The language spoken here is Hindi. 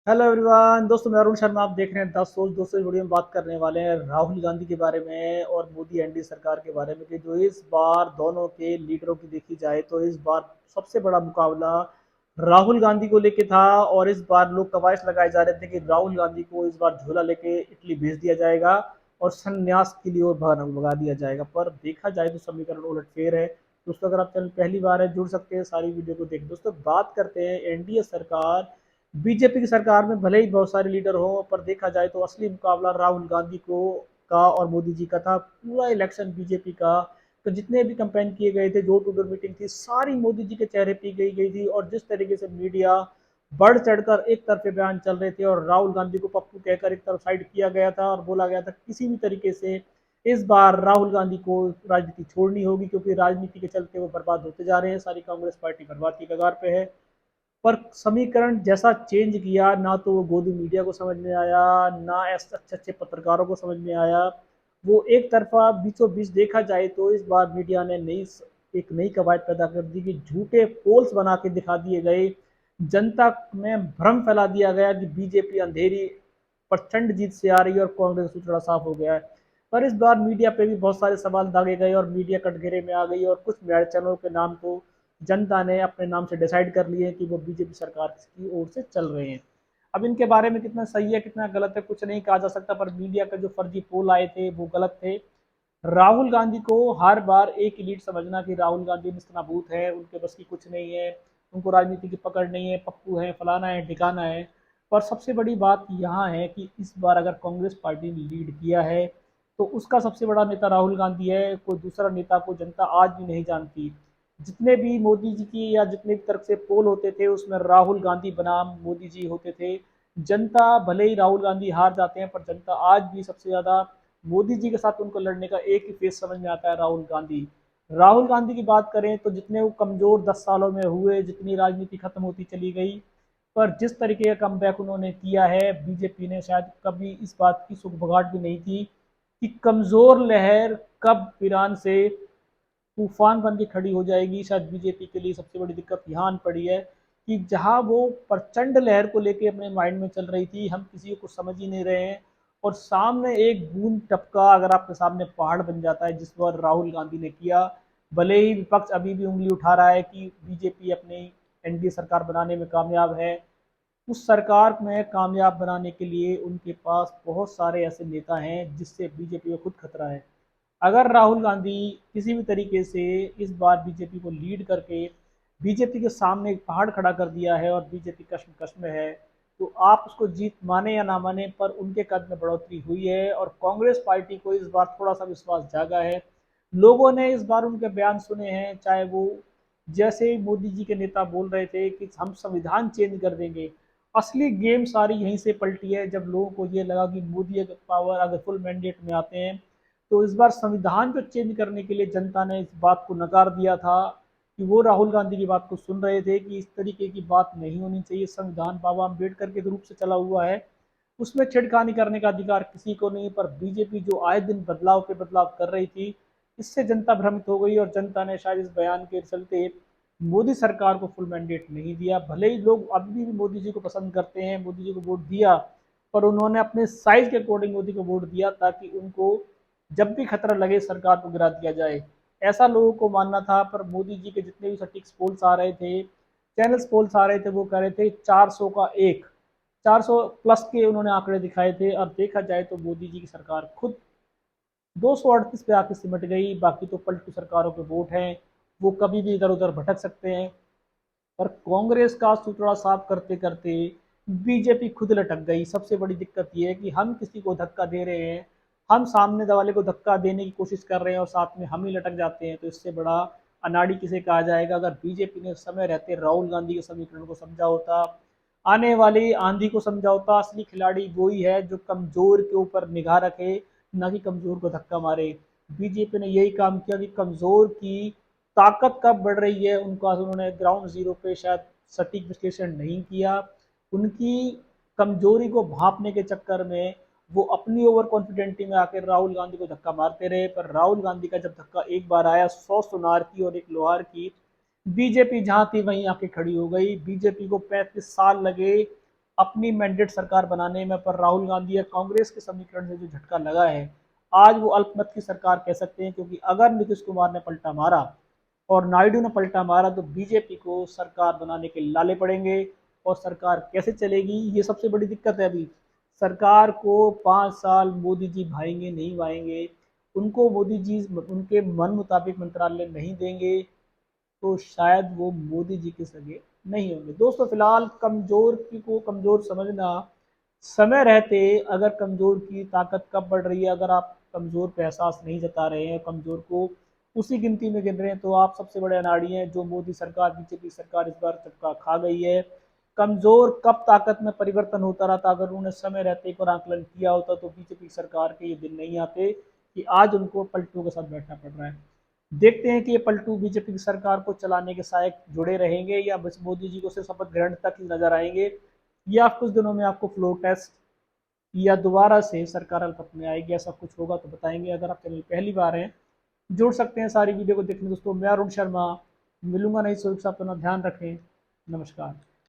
हेलो एवरीवन, दोस्तों मैं अरुण शर्मा। आप देख रहे हैं 10 सोच दोस्तों। इस वीडियो में बात करने वाले हैं राहुल गांधी के बारे में और मोदी एनडीए सरकार के बारे में कि जो इस बार दोनों के लीडरों की देखी जाए तो इस बार सबसे बड़ा मुकाबला राहुल गांधी को लेके था। और इस बार लोग कवायद लगाए जा रहे थे कि राहुल गांधी को इस बार झोला लेके इटली भेज दिया जाएगा और संन्यास के लिए और भगा दिया जाएगा। पर देखा जाए तो समीकरण उलटफेर है। दोस्तों, अगर आप चैनल पहली बार है जुड़ सकते हैं, सारी वीडियो को देख। दोस्तों, बात करते हैं एनडीए सरकार बीजेपी की सरकार में भले ही बहुत सारे लीडर हो, पर देखा जाए तो असली मुकाबला राहुल गांधी को का और मोदी जी का था। पूरा इलेक्शन बीजेपी का, तो जितने भी कंपेन किए गए थे, जो टू डोर मीटिंग थी, सारी मोदी जी के चेहरे पे गई गई थी। और जिस तरीके से मीडिया बढ़ चढ़कर एक तरफे बयान चल रहे थे और राहुल गांधी को पप्पू कहकर एक तरफ साइड किया गया था और बोला गया था किसी भी तरीके से इस बार राहुल गांधी को राजनीति छोड़नी होगी, क्योंकि राजनीति के चलते वो बर्बाद होते जा रहे हैं। सारी कांग्रेस पार्टी बर्बाद की कगार पे है। पर समीकरण जैसा चेंज किया, ना तो वो गोदी मीडिया को समझ में आया, ना ऐसे अच्छे अच्छे पत्रकारों को समझ में आया। वो एक तरफा बीचों बीच देखा जाए तो इस बार मीडिया ने एक नई कवायद पैदा कर दी कि झूठे पोल्स बना के दिखा दिए गए। जनता में भ्रम फैला दिया गया कि बीजेपी अंधेरी प्रचंड जीत से आ रही है और कांग्रेस का सूचना साफ हो गया है। पर इस बार मीडिया पे भी बहुत सारे सवाल दागे गए और मीडिया कटघरे में आ गई और कुछ मीडिया चैनलों के नाम तो जनता ने अपने नाम से डिसाइड कर लिए कि वो बीजेपी सरकार की ओर से चल रहे हैं। अब इनके बारे में कितना सही है कितना गलत है कुछ नहीं कहा जा सकता, पर मीडिया का जो फर्जी पोल आए थे वो गलत थे। राहुल गांधी को हर बार एक ही लीड समझना कि राहुल गांधी निस्तना है, उनके बस की कुछ नहीं है, उनको राजनीति की पकड़ नहीं है, पप्पू है, फलाना है, ठिकाना है। पर सबसे बड़ी बात यहाँ है कि इस बार अगर कांग्रेस पार्टी ने लीड किया है तो उसका सबसे बड़ा नेता राहुल गांधी है। कोई दूसरा नेता को जनता आज भी नहीं जानती। जितने भी मोदी जी की या जितने भी तरफ से पोल होते थे उसमें राहुल गांधी बनाम मोदी जी होते थे। जनता भले ही राहुल गांधी हार जाते हैं, पर जनता आज भी सबसे ज्यादा मोदी जी के साथ उनको लड़ने का एक ही फेस समझ में आता है, राहुल गांधी। राहुल गांधी की बात करें तो जितने वो कमजोर 10 सालों में हुए, जितनी राजनीति खत्म होती चली गई, पर जिस तरीके का कमबैक उन्होंने किया है, बीजेपी ने शायद कभी इस बात की सुगबुगाहट भी नहीं थी कि कमजोर लहर कब ईरान से तूफान बन के खड़ी हो जाएगी। शायद बीजेपी के लिए सबसे बड़ी दिक्कत यहाँ आन पड़ी है कि जहाँ वो प्रचंड लहर को लेके अपने माइंड में चल रही थी, हम किसी को समझ ही नहीं रहे हैं। और सामने एक बूंद टपका अगर आपके सामने पहाड़ बन जाता है, जिस पर राहुल गांधी ने किया। भले ही विपक्ष अभी भी उंगली उठा रहा है कि बीजेपी अपनी एनडीए सरकार बनाने में कामयाब है, उस सरकार में कामयाब बनाने के लिए उनके पास बहुत सारे ऐसे नेता हैं जिससे बीजेपी को खुद खतरा है। अगर राहुल गांधी किसी भी तरीके से इस बार बीजेपी को लीड करके बीजेपी के सामने एक पहाड़ खड़ा कर दिया है और बीजेपी कश्मकश में है, तो आप उसको जीत माने या ना माने, पर उनके कद में बढ़ोतरी हुई है और कांग्रेस पार्टी को इस बार थोड़ा सा विश्वास जागा है। लोगों ने इस बार उनके बयान सुने हैं, चाहे वो जैसे मोदी जी के नेता बोल रहे थे कि हम संविधान चेंज कर देंगे। असली गेम सारी यहीं से पलटी है जब लोगों को ये लगा कि मोदी अगर पावर अगर फुल मैंडेट में आते हैं तो इस बार संविधान को चेंज करने के लिए जनता ने इस बात को नकार दिया था कि वो राहुल गांधी की बात को सुन रहे थे कि इस तरीके की बात नहीं होनी चाहिए। संविधान बाबा अम्बेडकर के रूप से चला हुआ है, उसमें छेड़खानी करने का अधिकार किसी को नहीं। पर बीजेपी जो आए दिन बदलाव पे बदलाव कर रही थी, इससे जनता भ्रमित हो गई और जनता ने शायद इस बयान के चलते मोदी सरकार को फुल मैंडेट नहीं दिया। भले ही लोग अभी भी मोदी जी को पसंद करते हैं, मोदी जी को वोट दिया, पर उन्होंने अपने साइज के अकॉर्डिंग मोदी को वोट दिया ताकि उनको जब भी खतरा लगे सरकार को गिरा दिया जाए, ऐसा लोगों को मानना था। पर मोदी जी के जितने भी सटीक पोल्स आ रहे थे, चैनल्स पोल्स आ रहे थे, वो कह रहे थे 400 का एक, 400 प्लस के उन्होंने आंकड़े दिखाए थे। अब देखा जाए तो मोदी जी की सरकार खुद 238 पे आके सिमट गई। बाकी तो पलटू सरकारों के वोट हैं, वो कभी भी इधर उधर भटक सकते हैं। पर कांग्रेस का सूतड़ा साफ करते करते बीजेपी खुद लटक गई। सबसे बड़ी दिक्कत यह है कि हम किसी को धक्का दे रहे हैं, हम सामने वाले को धक्का देने की कोशिश कर रहे हैं और साथ में हम ही लटक जाते हैं, तो इससे बड़ा अनाड़ी किसे कहा जाएगा। अगर बीजेपी ने समय रहते राहुल गांधी के समीकरण को समझा होता, आने वाली आंधी को समझा होता, असली खिलाड़ी वही है जो कमजोर के ऊपर निगाह रखे, ना कि कमजोर को धक्का मारे। बीजेपी ने यही काम किया कि कमजोर की ताकत कब बढ़ रही है उनका उन्होंने ग्राउंड जीरो पे शायद सटीक विश्लेषण नहीं किया। उनकी कमजोरी को भांपने के चक्कर में वो अपनी ओवर कॉन्फिडेंटी में आकर राहुल गांधी को धक्का मारते रहे। पर राहुल गांधी का जब धक्का एक बार आया 100 सुनार की और एक लोहार की, बीजेपी जहां थी वहीं आके खड़ी हो गई। बीजेपी को 35 साल लगे अपनी मैंडेट सरकार बनाने में, पर राहुल गांधी या कांग्रेस के समीकरण से जो झटका लगा है, आज वो अल्पमत की सरकार कह सकते हैं, क्योंकि अगर नीतीश कुमार ने पलटा मारा और नायडू ने पलटा मारा तो बीजेपी को सरकार बनाने के लाले पड़ेंगे। और सरकार कैसे चलेगी, ये सबसे बड़ी दिक्कत है अभी। सरकार को 5 साल मोदी जी भाएंगे नहीं भाएंगे, उनको मोदी जी उनके मन मुताबिक मंत्रालय नहीं देंगे, तो शायद वो मोदी जी के सगे नहीं होंगे। दोस्तों फिलहाल कमजोर की को कमजोर समझना, समय रहते अगर कमजोर की ताकत कब बढ़ रही है, अगर आप कमजोर पे एहसास नहीं जता रहे हैं, कमजोर को उसी गिनती में गिन रहे हैं, तो आप सबसे बड़े अनाड़ी हैं। जो मोदी सरकार, बीजेपी सरकार इस बार चक्का खा गई है। कमजोर कब ताकत में परिवर्तन होता रहा था, अगर उन्होंने समय रहते एक और आकलन किया होता तो बीजेपी सरकार के ये दिन नहीं आते कि आज उनको पलटू के साथ बैठना पड़ रहा है। देखते हैं कि ये पलटू बीजेपी की सरकार को चलाने के सहायक जुड़े रहेंगे, या बस मोदी जी को सिर्फ शपथ ग्रहण तक ही नजर आएंगे, या कुछ दिनों में आपको फ्लोर टेस्ट या दोबारा से सरकार अल्पत में आएगी। ऐसा कुछ होगा तो बताएंगे। अगर आप चैनल पहली बार हैं, जुड़ सकते हैं सारी वीडियो को देखने। दोस्तों मैं अरुण शर्मा, मिलूंगा नई सोच, अपना ध्यान रखें। नमस्कार।